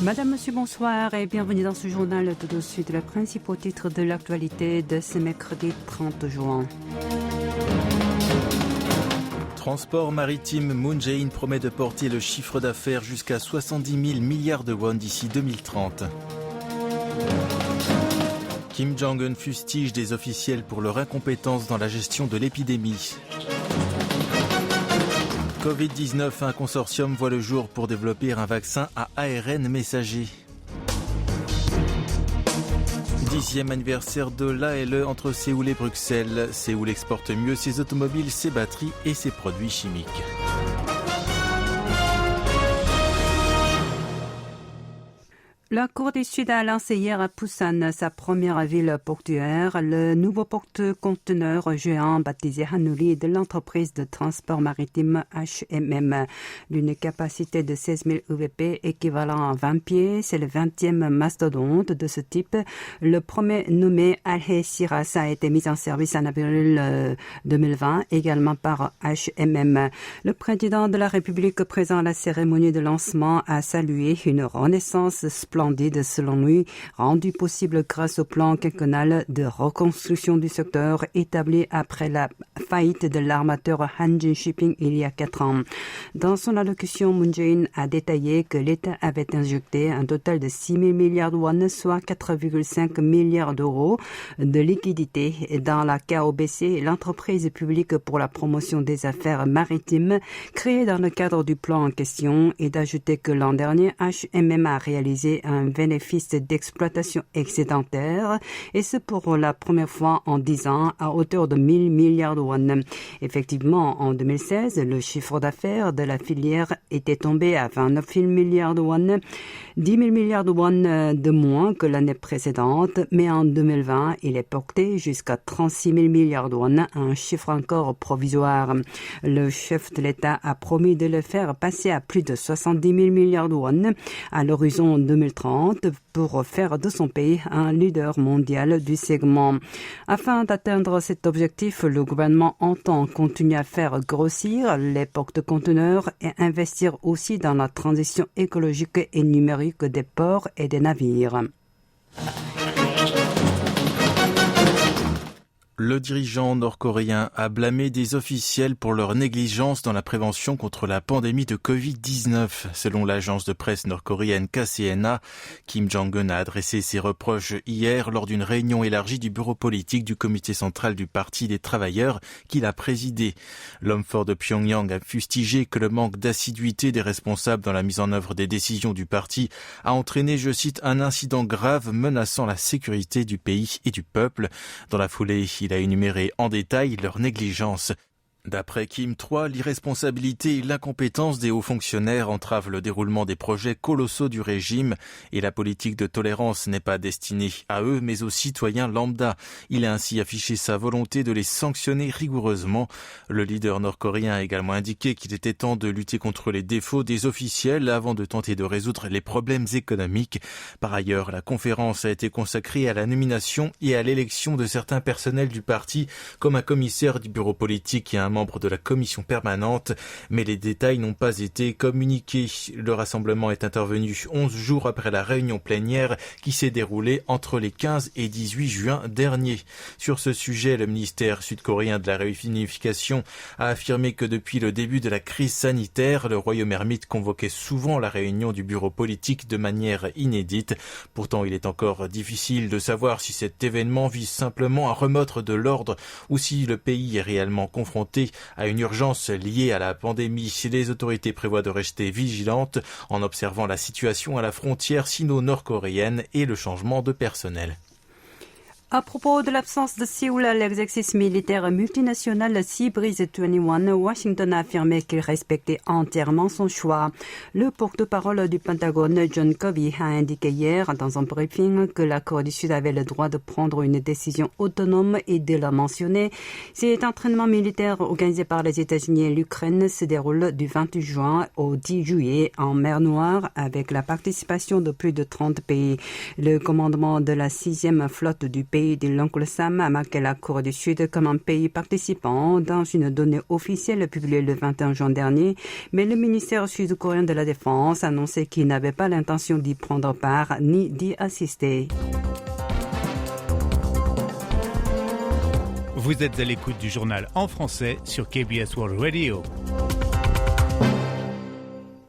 Madame, Monsieur, bonsoir et bienvenue dans ce journal tout de suite. Les principaux titres de l'actualité de ce mercredi 30 juin. Transport maritime, Moon Jae-in promet de porter le chiffre d'affaires jusqu'à 70 000 milliards de won d'ici 2030. Kim Jong-un fustige des officiels pour leur incompétence dans la gestion de l'épidémie. Covid-19, un consortium voit le jour pour développer un vaccin à ARN messager. 10e anniversaire de l'ALE entre Séoul et Bruxelles. Séoul exporte mieux ses automobiles, ses batteries et ses produits chimiques. La Corée du Sud a lancé hier à Busan, sa première ville portuaire, le nouveau porte-conteneur géant baptisé Hanuri de l'entreprise de transport maritime HMM. D'une capacité de 16 000 EVP équivalent à 20 pieds, c'est le 20e mastodonte de ce type. Le premier nommé Algeciras a été mis en service en avril 2020, également par HMM. Le président de la République présent à la cérémonie de lancement a salué une renaissance splendide selon lui, rendu possible grâce au plan quinquennal de reconstruction du secteur établi après la faillite de l'armateur Hanjin Shipping il y a 4 ans. Dans son allocution, Moon Jae-in a détaillé que l'État avait injecté un total de 6 000 milliards de won, soit 4,5 milliards d'euros de liquidités dans la KOBC, l'entreprise publique pour la promotion des affaires maritimes, créée dans le cadre du plan en question, et d'ajouter que l'an dernier, HMM a réalisé un bénéfice d'exploitation excédentaire, et ce pour la première fois en 10 ans à hauteur de 1 000 milliards de won. Effectivement, en 2016, le chiffre d'affaires de la filière était tombé à 29 000 milliards de won, 10 000 milliards de won de moins que l'année précédente, mais en 2020, il est porté jusqu'à 36 000 milliards de won, un chiffre encore provisoire. Le chef de l'État a promis de le faire passer à plus de 70 000 milliards de won à l'horizon 2030 pour faire de son pays un leader mondial du segment. Afin d'atteindre cet objectif, le gouvernement entend continuer à faire grossir les porte-conteneurs et investir aussi dans la transition écologique et numérique des ports et des navires. Le dirigeant nord-coréen a blâmé des officiels pour leur négligence dans la prévention contre la pandémie de Covid-19. Selon l'agence de presse nord-coréenne KCNA, Kim Jong-un a adressé ses reproches hier lors d'une réunion élargie du bureau politique du comité central du Parti des travailleurs qu'il a présidé. L'homme fort de Pyongyang a fustigé que le manque d'assiduité des responsables dans la mise en œuvre des décisions du parti a entraîné, je cite, un incident grave menaçant la sécurité du pays et du peuple. Dans la foulée, il a énuméré en détail leur négligence. D'après Kim 3, l'irresponsabilité et l'incompétence des hauts fonctionnaires entravent le déroulement des projets colossaux du régime, et la politique de tolérance n'est pas destinée à eux mais aux citoyens lambda. Il a ainsi affiché sa volonté de les sanctionner rigoureusement. Le leader nord-coréen a également indiqué qu'il était temps de lutter contre les défauts des officiels avant de tenter de résoudre les problèmes économiques. Par ailleurs, la conférence a été consacrée à la nomination et à l'élection de certains personnels du parti, comme un commissaire du bureau politique et un membre de la commission permanente, mais les détails n'ont pas été communiqués. Le rassemblement est intervenu 11 jours après la réunion plénière qui s'est déroulée entre les 15 et 18 juin dernier. Sur ce sujet, le ministère sud-coréen de la réunification a affirmé que depuis le début de la crise sanitaire, le royaume ermite convoquait souvent la réunion du bureau politique de manière inédite. Pourtant, il est encore difficile de savoir si cet événement vise simplement à remettre de l'ordre ou si le pays est réellement confronté à une urgence liée à la pandémie. Les autorités prévoient de rester vigilantes en observant la situation à la frontière sino-nord-coréenne et le changement de personnel. À propos de l'absence de Séoul à l'exercice militaire multinational Sea Breeze 21, Washington a affirmé qu'il respectait entièrement son choix. Le porte-parole du Pentagone, John Kirby, a indiqué hier dans un briefing que la Corée du Sud avait le droit de prendre une décision autonome et de la mentionner. Cet entraînement militaire organisé par les États-Unis et l'Ukraine se déroule du 28 juin au 10 juillet en mer Noire avec la participation de plus de 30 pays. Le commandement de la 6e flotte du pays pays de l'oncle Sam a marqué la Corée du Sud comme un pays participant dans une donnée officielle publiée le 21 juin dernier, mais le ministère sud-coréen de la Défense a annoncé qu'il n'avait pas l'intention d'y prendre part ni d'y assister. Vous êtes à l'écoute du journal en français sur KBS World Radio.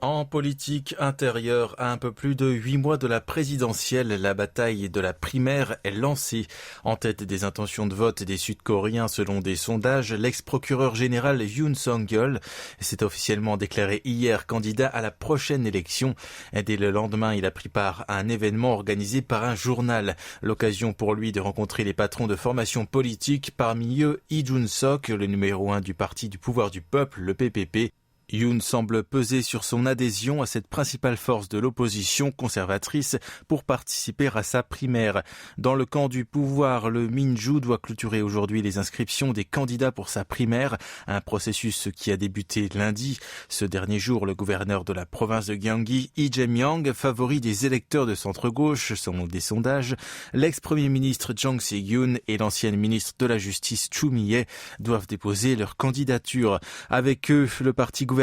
En politique intérieure, à un peu plus de 8 mois de la présidentielle, la bataille de la primaire est lancée. En tête des intentions de vote des Sud-Coréens selon des sondages, l'ex-procureur général Yoon Song-yeol s'est officiellement déclaré hier candidat à la prochaine élection. Dès le lendemain, il a pris part à un événement organisé par un journal. L'occasion pour lui de rencontrer les patrons de formations politiques, parmi eux Lee Jun-sok, le numéro 1 du parti du pouvoir du peuple, le PPP. Yoon semble peser sur son adhésion à cette principale force de l'opposition conservatrice pour participer à sa primaire. Dans le camp du pouvoir, le Minju doit clôturer aujourd'hui les inscriptions des candidats pour sa primaire, un processus qui a débuté lundi. Ce dernier jour, le gouverneur de la province de Gyeonggi, Lee Jae-myung, favori des électeurs de centre-gauche selon des sondages. L'ex-premier ministre Jang Si-gyun et l'ancienne ministre de la Justice Chu Mi-hye doivent déposer leur candidature. Avec eux, le parti gouvernemental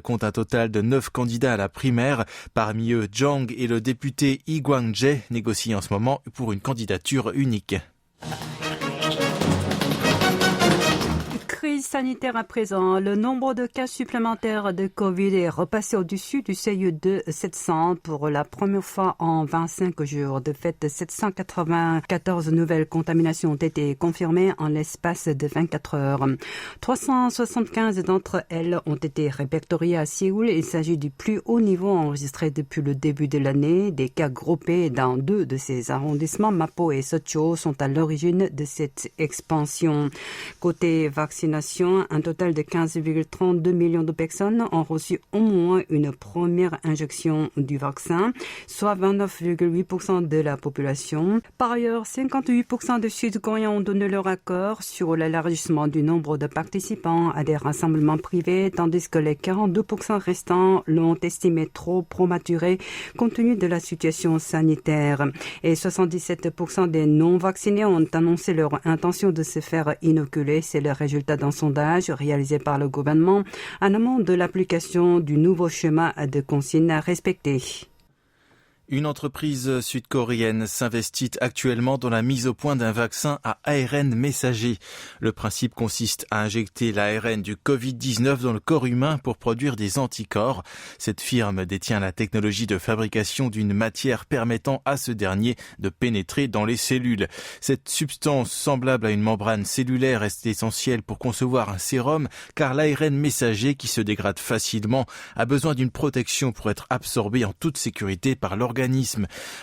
compte un total de 9 candidats à la primaire. Parmi eux, Jang et le député Lee Kwang-jae négocient en ce moment pour une candidature unique. Crise sanitaire à présent, le nombre de cas supplémentaires de Covid est repassé au-dessus du seuil de 700 pour la première fois en 25 jours. De fait, 794 nouvelles contaminations ont été confirmées en l'espace de 24 heures. 375 d'entre elles ont été répertoriées à Séoul. Il s'agit du plus haut niveau enregistré depuis le début de l'année. Des cas groupés dans 2 de ces arrondissements, Mapo et Seocho, sont à l'origine de cette expansion. Côté vaccination, un total de 15,32 millions de personnes ont reçu au moins une première injection du vaccin, soit 29,8% de la population. Par ailleurs, 58% des Sud-Coréens ont donné leur accord sur l'élargissement du nombre de participants à des rassemblements privés, tandis que les 42% restants l'ont estimé trop prématuré compte tenu de la situation sanitaire. Et 77% des non-vaccinés ont annoncé leur intention de se faire inoculer. C'est le résultat d'un sondage réalisé par le gouvernement en amont de l'application du nouveau schéma de consignes à respecter. Une entreprise sud-coréenne s'investit actuellement dans la mise au point d'un vaccin à ARN messager. Le principe consiste à injecter l'ARN du Covid-19 dans le corps humain pour produire des anticorps. Cette firme détient la technologie de fabrication d'une matière permettant à ce dernier de pénétrer dans les cellules. Cette substance semblable à une membrane cellulaire est essentielle pour concevoir un sérum, car l'ARN messager, qui se dégrade facilement, a besoin d'une protection pour être absorbé en toute sécurité par l'organisme.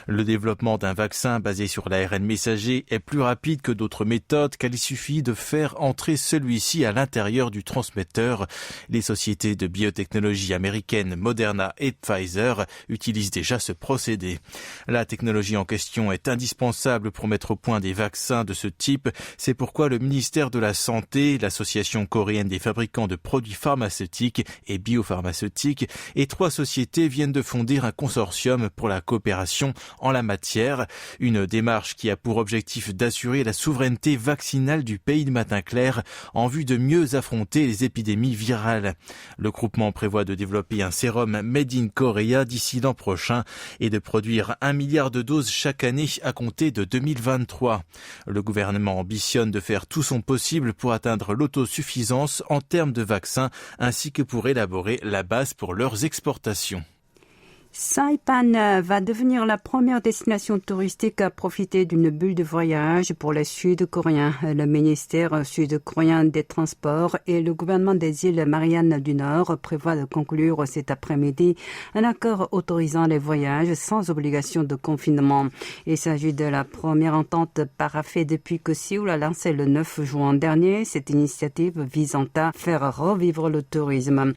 Le développement d'un vaccin basé sur l'ARN messager est plus rapide que d'autres méthodes, car il suffit de faire entrer celui-ci à l'intérieur du transmetteur. Les sociétés de biotechnologie américaines Moderna et Pfizer utilisent déjà ce procédé. La technologie en question est indispensable pour mettre au point des vaccins de ce type. C'est pourquoi le ministère de la Santé, l'Association coréenne des fabricants de produits pharmaceutiques et biopharmaceutiques et 3 sociétés viennent de fonder un consortium pour la coopération en la matière, une démarche qui a pour objectif d'assurer la souveraineté vaccinale du pays de matin clair en vue de mieux affronter les épidémies virales. Le groupement prévoit de développer un sérum Made in Korea d'ici l'an prochain et de produire 1 milliard de doses chaque année à compter de 2023. Le gouvernement ambitionne de faire tout son possible pour atteindre l'autosuffisance en termes de vaccins ainsi que pour élaborer la base pour leurs exportations. Saipan va devenir la première destination touristique à profiter d'une bulle de voyage pour les Sud-Coréens. Le ministère sud-coréen des Transports et le gouvernement des îles Mariannes du Nord prévoient de conclure cet après-midi un accord autorisant les voyages sans obligation de confinement. Il s'agit de la première entente paraphée depuis que Séoul a lancé le 9 juin dernier cette initiative visant à faire revivre le tourisme.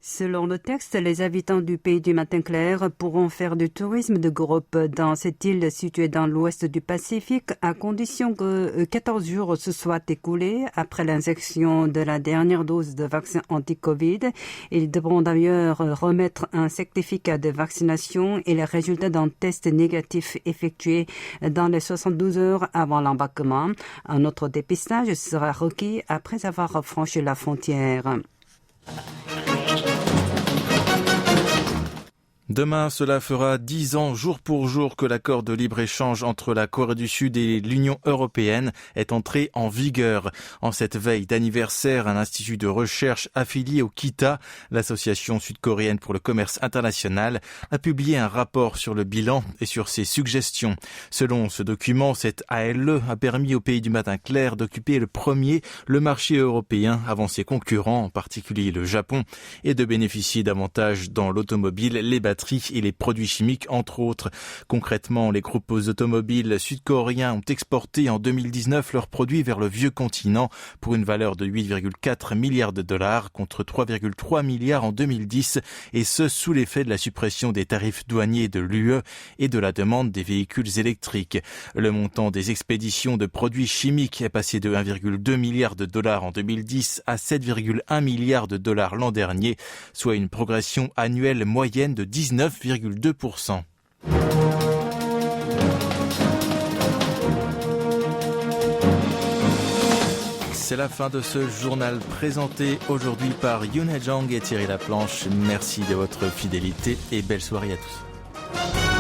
Selon le texte, les habitants du pays du matin clair pourront faire du tourisme de groupe dans cette île située dans l'ouest du Pacifique à condition que 14 jours se soient écoulés après l'injection de la dernière dose de vaccin anti-Covid. Ils devront d'ailleurs remettre un certificat de vaccination et les résultats d'un test négatif effectué dans les 72 heures avant l'embarquement. Un autre dépistage sera requis après avoir franchi la frontière. Demain, cela fera 10 ans jour pour jour que l'accord de libre-échange entre la Corée du Sud et l'Union européenne est entré en vigueur. En cette veille d'anniversaire, un institut de recherche affilié au KITA, l'association sud-coréenne pour le commerce international, a publié un rapport sur le bilan et sur ses suggestions. Selon ce document, cette ALE a permis au pays du matin clair d'occuper le marché européen avant ses concurrents, en particulier le Japon, et de bénéficier davantage dans l'automobile, les batteries et les produits chimiques, entre autres. Concrètement, les groupes automobiles sud-coréens ont exporté en 2019 leurs produits vers le vieux continent pour une valeur de 8,4 milliards de dollars contre 3,3 milliards en 2010, et ce sous l'effet de la suppression des tarifs douaniers de l'UE et de la demande des véhicules électriques. Le montant des expéditions de produits chimiques est passé de 1,2 milliard de dollars en 2010 à 7,1 milliards de dollars l'an dernier, soit une progression annuelle moyenne de 19,2%. C'est la fin de ce journal présenté aujourd'hui par Yoon Hae-jung et Thierry Laplanche. Merci de votre fidélité et belle soirée à tous.